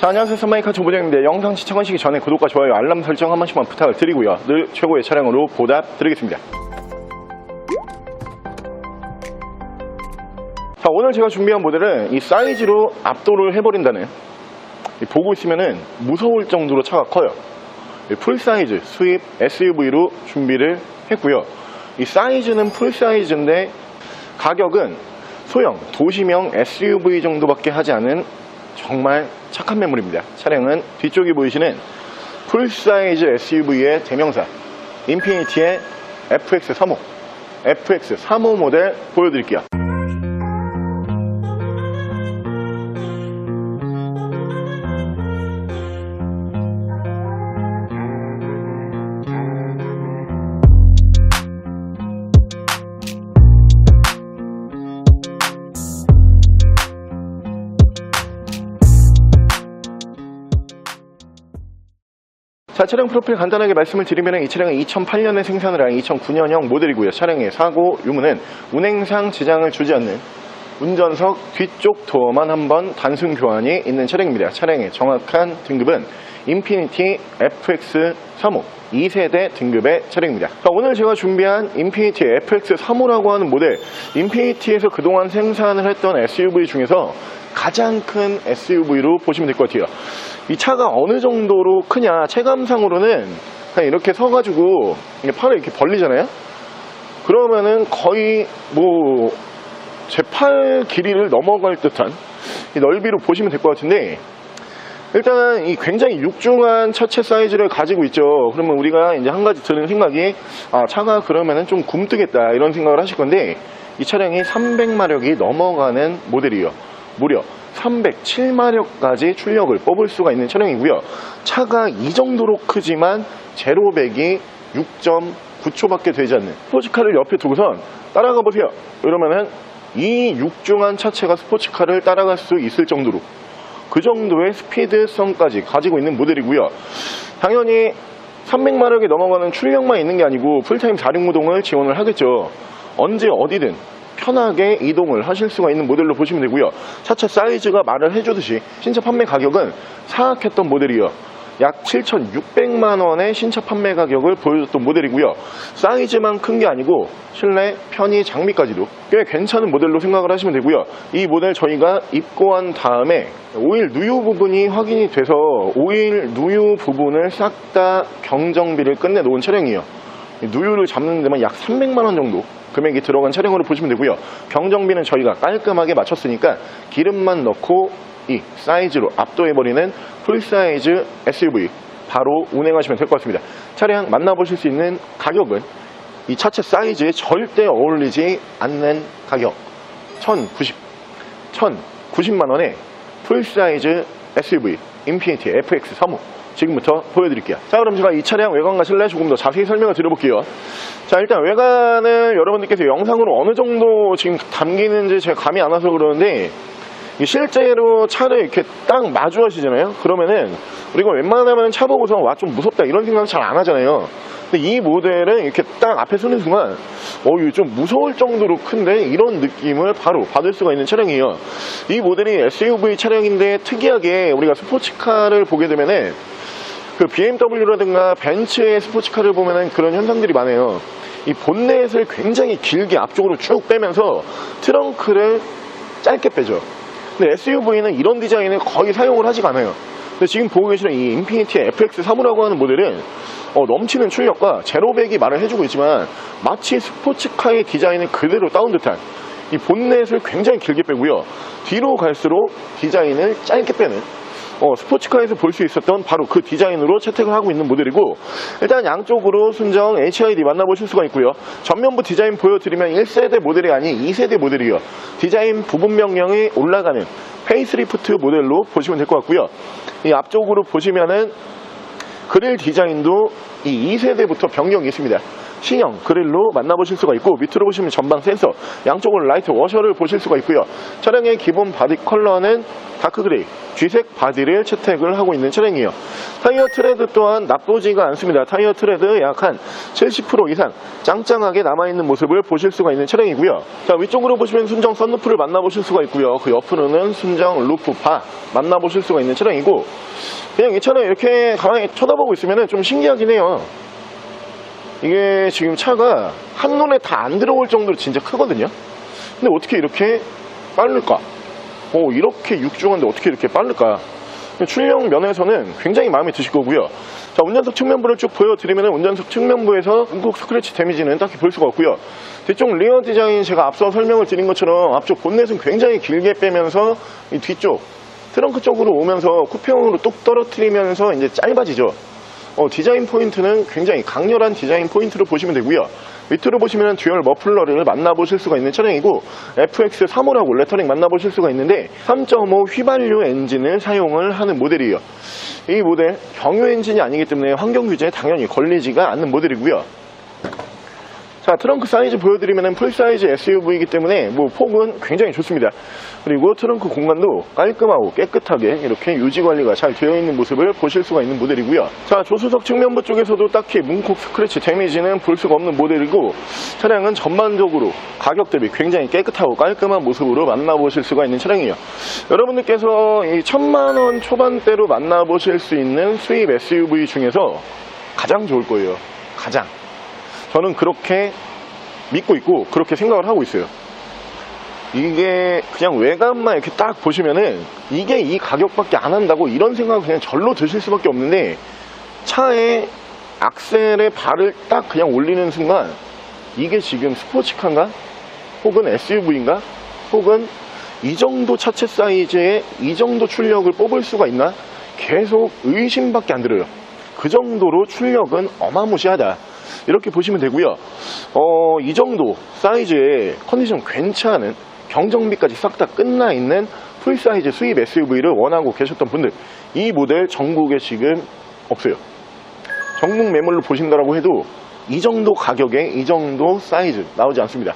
자, 안녕하세요. 썬마이카 조부장입니다. 영상 시청하시기 전에 구독과 좋아요, 알람 설정 한 번씩만 부탁을 드리고요. 늘 최고의 차량으로 보답드리겠습니다. 자, 오늘 제가 준비한 모델은 이 사이즈로 압도를 해버린다는, 보고 있으면은 무서울 정도로 차가 커요. 풀사이즈 수입 SUV로 준비를 했고요. 이 사이즈는 풀사이즈인데 가격은 소형 도시명 SUV 정도밖에 하지 않은 정말 착한 매물입니다. 차량은 뒤쪽에 보이시는 풀사이즈 SUV의 대명사 인피니티의 FX35 FX35 모델 보여드릴게요. 자, 차량 프로필 간단하게 말씀을 드리면 이 차량은 2008년에 생산을 한 2009년형 모델이고요. 차량의 사고 유무는 운행상 지장을 주지 않는 운전석 뒤쪽 도어만 한번 단순 교환이 있는 차량입니다. 차량의 정확한 등급은 인피니티 FX35 2세대 등급의 차량입니다. 자, 오늘 제가 준비한 인피니티 FX35라고 하는 모델, 인피니티에서 그동안 생산을 했던 SUV 중에서 가장 큰 SUV로 보시면 될 것 같아요. 이 차가 어느 정도로 크냐, 체감상으로는 그냥 이렇게 서가지고 팔을 이렇게 벌리잖아요. 그러면은 거의 뭐 제 팔 길이를 넘어갈 듯한 이 넓이로 보시면 될 것 같은데, 일단은 이 굉장히 육중한 차체 사이즈를 가지고 있죠. 그러면 우리가 이제 한 가지 드는 생각이, 차가 그러면은 좀 굼뜨겠다 이런 생각을 하실 건데, 이 차량이 300마력이 넘어가는 모델이에요. 무려 307마력까지 출력을 뽑을 수가 있는 차량이고요. 차가 이 정도로 크지만 제로백이 6.9초밖에 되지 않는 스포츠카를 옆에 두고선 따라가 보세요. 이러면은 이 육중한 차체가 스포츠카를 따라갈 수 있을 정도로, 그 정도의 스피드성까지 가지고 있는 모델이고요. 당연히 300마력이 넘어가는 출력만 있는 게 아니고 풀타임 4륜구동을 지원을 하겠죠. 언제 어디든 편하게 이동을 하실 수가 있는 모델로 보시면 되고요. 차체 사이즈가 말을 해주듯이 신차 판매 가격은 사악했던 모델이요. 약 7,600만원의 신차 판매 가격을 보여줬던 모델이고요. 사이즈만 큰 게 아니고 실내 편의 장비까지도 꽤 괜찮은 모델로 생각을 하시면 되고요. 이 모델 저희가 입고한 다음에 오일 누유 부분이 확인이 돼서 오일 누유 부분을 싹 다 경정비를 끝내놓은 차량이에요. 누유를 잡는 데만 약 300만원 정도 금액이 들어간 차량으로 보시면 되고요. 경정비는 저희가 깔끔하게 맞췄으니까 기름만 넣고 이 사이즈로 압도해버리는 풀사이즈 SUV 바로 운행하시면 될 것 같습니다. 차량 만나보실 수 있는 가격은 이 차체 사이즈에 절대 어울리지 않는 가격 1,090만원의 풀사이즈 SUV 인피니티 FX35 지금부터 보여드릴게요. 자, 그럼 제가 이 차량 외관과 실내 조금 더 자세히 설명을 드려볼게요. 자, 일단 외관을 여러분들께서 영상으로 어느 정도 지금 담기는지 제가 감이 안 와서 그러는데, 실제로 차를 이렇게 딱 마주 하시잖아요. 그러면은 우리가 웬만하면 차 보고서 와 좀 무섭다 이런 생각 잘 안 하잖아요. 근데 이 모델은 이렇게 딱 앞에 서는 순간 이거 좀 무서울 정도로 큰데 이런 느낌을 바로 받을 수가 있는 차량이에요. 이 모델이 SUV 차량인데 특이하게 우리가 스포츠카를 보게 되면은 그 BMW라든가 벤츠의 스포츠카를 보면은 그런 현상들이 많아요. 이 본넷을 굉장히 길게 앞쪽으로 쭉 빼면서 트렁크를 짧게 빼죠. 근데 SUV는 이런 디자인을 거의 사용을 하지가 않아요. 근데 지금 보고 계시는 이 인피니티 FX35라고 하는 모델은 넘치는 출력과 제로백이 말을 해주고 있지만 마치 스포츠카의 디자인을 그대로 따온 듯한 이 본넷을 굉장히 길게 빼고요. 뒤로 갈수록 디자인을 짧게 빼는 스포츠카에서 볼 수 있었던 바로 그 디자인으로 채택을 하고 있는 모델이고, 일단 양쪽으로 순정 HID 만나보실 수가 있고요. 전면부 디자인 보여드리면 1세대 모델이 아닌 2세대 모델이요. 디자인 부분 명령이 올라가는 페이스리프트 모델로 보시면 될 것 같고요. 이 앞쪽으로 보시면은 그릴 디자인도 이 2세대부터 변경이 있습니다. C형 그릴로 만나보실 수가 있고, 밑으로 보시면 전방 센서, 양쪽으로 라이트 워셔를 보실 수가 있고요. 차량의 기본 바디 컬러는 다크그레이, 쥐색 바디를 채택을 하고 있는 차량이에요. 타이어 트레드 또한 나쁘지가 않습니다. 타이어 트레드 약 한 70% 이상 짱짱하게 남아있는 모습을 보실 수가 있는 차량이고요. 자, 위쪽으로 보시면 순정 썬루프를 만나보실 수가 있고요. 그 옆으로는 순정 루프 바 만나보실 수가 있는 차량이고, 그냥 이 차량 이렇게 가만히 쳐다보고 있으면 좀 신기하긴 해요. 이게 지금 차가 한눈에 다 안 들어올 정도로 진짜 크거든요. 근데 어떻게 이렇게 빠를까? 이렇게 육중한데 어떻게 이렇게 빠를까? 출력 면에서는 굉장히 마음에 드실 거고요. 자, 운전석 측면부를 쭉 보여드리면 운전석 측면부에서 문콕 스크래치 데미지는 딱히 볼 수가 없고요. 뒤쪽 리어 디자인 제가 앞서 설명을 드린 것처럼 앞쪽 본넷은 굉장히 길게 빼면서 이 뒤쪽 트렁크 쪽으로 오면서 쿠페형으로 뚝 떨어뜨리면서 이제 짧아지죠. 디자인 포인트는 굉장히 강렬한 디자인 포인트로 보시면 되고요. 밑으로 보시면 듀얼 머플러를 만나보실 수가 있는 차량이고, FX35라고 레터링 만나보실 수가 있는데 3.5 휘발유 엔진을 사용을 하는 모델이에요. 이 모델 경유 엔진이 아니기 때문에 환경 규제에 당연히 걸리지가 않는 모델이고요. 자, 트렁크 사이즈 보여드리면 풀사이즈 SUV이기 때문에 폭은 굉장히 좋습니다. 그리고 트렁크 공간도 깔끔하고 깨끗하게 이렇게 유지관리가 잘 되어 있는 모습을 보실 수가 있는 모델이고요. 자, 조수석 측면부 쪽에서도 딱히 문콕 스크래치 데미지는 볼 수가 없는 모델이고, 차량은 전반적으로 가격 대비 굉장히 깨끗하고 깔끔한 모습으로 만나보실 수가 있는 차량이에요. 여러분들께서 이 1000만원 초반대로 만나보실 수 있는 수입 SUV 중에서 가장 좋을 거예요. 가장. 저는 그렇게 믿고 있고 그렇게 생각을 하고 있어요. 이게 그냥 외관만 이렇게 딱 보시면은 이게 이 가격밖에 안 한다고 이런 생각을 그냥 절로 드실 수밖에 없는데, 차에 악셀에 발을 딱 그냥 올리는 순간 이게 지금 스포츠카인가? 혹은 SUV인가? 혹은 이 정도 차체 사이즈에 이 정도 출력을 뽑을 수가 있나? 계속 의심밖에 안 들어요. 그 정도로 출력은 어마무시하다, 이렇게 보시면 되고요. 이 정도 사이즈의 컨디션 괜찮은, 경정비까지 싹 다 끝나 있는 풀사이즈 수입 SUV를 원하고 계셨던 분들, 이 모델 전국에 지금 없어요. 전국 매물로 보신다라고 해도 이 정도 가격에 이 정도 사이즈 나오지 않습니다.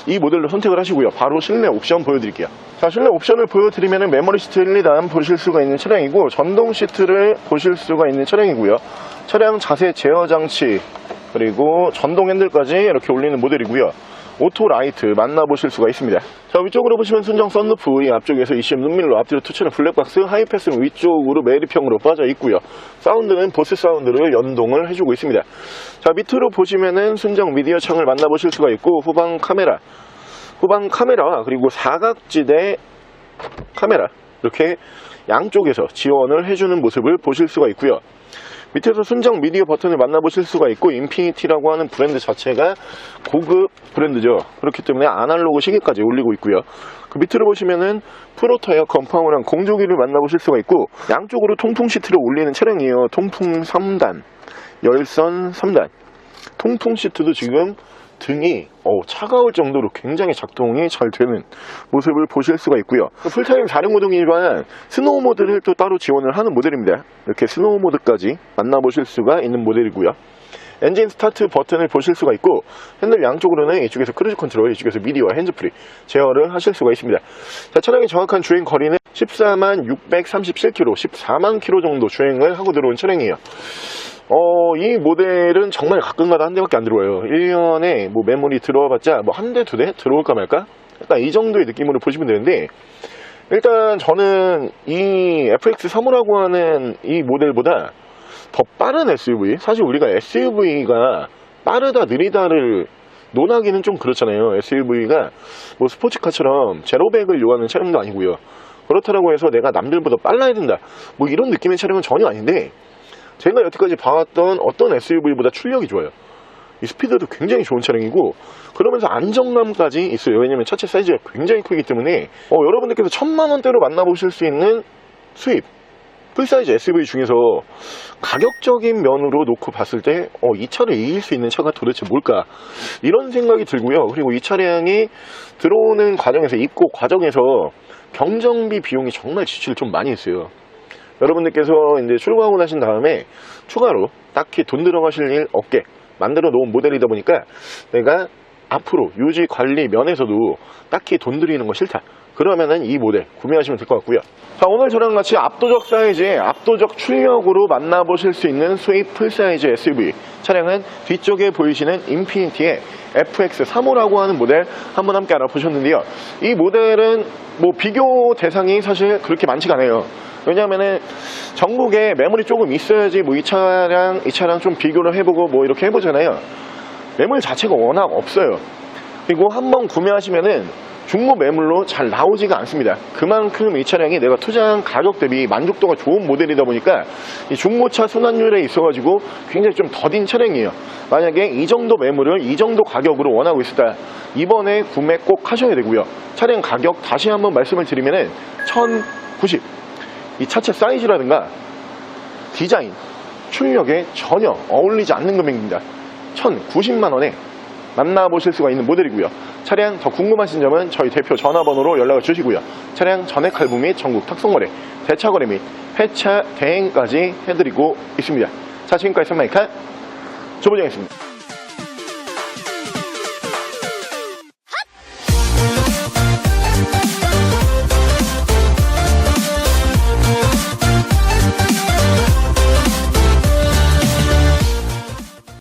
이 모델로 선택을 하시고요. 바로 실내 옵션 보여드릴게요. 자, 실내 옵션을 보여드리면 메모리 시트 1, 2단 보실 수가 있는 차량이고, 전동 시트를 보실 수가 있는 차량이고요. 차량 자세 제어 장치, 그리고 전동 핸들까지 이렇게 올리는 모델이고요. 오토 라이트 만나보실 수가 있습니다. 자, 위쪽으로 보시면 순정 썬루프, 이 앞쪽에서 ECM 눈밀로 앞뒤로 투치는 블랙박스, 하이패스는 위쪽으로 매립형으로 빠져 있고요. 사운드는 보스 사운드를 연동을 해주고 있습니다. 자, 밑으로 보시면은 순정 미디어 창을 만나보실 수가 있고, 후방 카메라, 그리고 사각지대 카메라, 이렇게 양쪽에서 지원을 해주는 모습을 보실 수가 있고요. 밑에서 순정 미디어 버튼을 만나보실 수가 있고, 인피니티라고 하는 브랜드 자체가 고급 브랜드죠. 그렇기 때문에 아날로그 시계까지 올리고 있고요. 그 밑으로 보시면은 프로타이어 건파운한 공조기를 만나보실 수가 있고, 양쪽으로 통풍 시트를 올리는 차량이에요. 통풍 3단, 열선 3단. 통풍 시트도 지금 등이 차가울 정도로 굉장히 작동이 잘 되는 모습을 보실 수가 있고요. 풀타임 4륜구동이지만 스노우 모드를 또 따로 지원을 하는 모델입니다. 이렇게 스노우 모드까지 만나보실 수가 있는 모델이고요. 엔진 스타트 버튼을 보실 수가 있고, 핸들 양쪽으로는 이쪽에서 크루즈 컨트롤, 이쪽에서 미디와 핸즈프리 제어를 하실 수가 있습니다. 자, 차량의 정확한 주행 거리는 14만 637km, 14만 km 정도 주행을 하고 들어온 차량이에요. 이 모델은 정말 가끔가다 한 대밖에 안 들어와요. 1년에 메모리 들어와봤자 한 대, 두 대 들어올까 말까? 약간 이 정도의 느낌으로 보시면 되는데, 일단 저는 이 FX35라고 하는 이 모델보다 더 빠른 SUV, 사실 우리가 SUV가 빠르다 느리다를 논하기는 좀 그렇잖아요. SUV가 스포츠카처럼 제로백을 요하는 차량도 아니고요. 그렇다고 해서 내가 남들보다 빨라야 된다, 이런 느낌의 차량은 전혀 아닌데, 제가 여태까지 봐왔던 어떤 SUV보다 출력이 좋아요. 이 스피드도 굉장히 좋은 차량이고, 그러면서 안정감까지 있어요. 왜냐면 차체 사이즈가 굉장히 크기 때문에 여러분들께서 1000만원대로 만나보실 수 있는 수입 풀사이즈 SUV 중에서 가격적인 면으로 놓고 봤을 때 이 차를 이길 수 있는 차가 도대체 뭘까, 이런 생각이 들고요. 그리고 이 차량이 들어오는 과정에서, 입고 과정에서 경정비 비용이 정말 지출을 좀 많이 했어요. 여러분들께서 이제 출고하고 나신 다음에 추가로 딱히 돈 들어가실 일 없게 만들어 놓은 모델이다 보니까 내가 앞으로 유지 관리 면에서도 딱히 돈 들이는 거 싫다, 그러면은 이 모델 구매하시면 될 것 같고요. 자, 오늘 저랑 같이 압도적 사이즈에 압도적 출력으로 만나보실 수 있는 수입 풀사이즈 SUV 차량은 뒤쪽에 보이시는 인피니티의 FX35라고 하는 모델 한번 함께 알아보셨는데요. 이 모델은 뭐 비교 대상이 사실 그렇게 많지가 않아요. 왜냐하면은 전국에 매물이 조금 있어야지 뭐 이 차량 좀 비교를 해보고 뭐 이렇게 해보잖아요. 매물 자체가 워낙 없어요. 그리고 한번 구매하시면은 중고 매물로 잘 나오지가 않습니다. 그만큼 이 차량이 내가 투자한 가격 대비 만족도가 좋은 모델이다 보니까 이 중고차 순환율에 있어가지고 굉장히 좀 더딘 차량이에요. 만약에 이 정도 매물을 이 정도 가격으로 원하고 있었다, 이번에 구매 꼭 하셔야 되고요. 차량 가격 다시 한번 말씀을 드리면은 1090, 이 차체 사이즈라든가 디자인, 출력에 전혀 어울리지 않는 금액입니다. 1090만원에 만나보실 수가 있는 모델이고요. 차량 더 궁금하신 점은 저희 대표 전화번호로 연락을 주시고요. 차량 전액 할부 및 전국 탁송거래, 대차거래 및 폐차 대행까지 해드리고 있습니다. 자, 지금까지 선마이카 조보정이었습니다.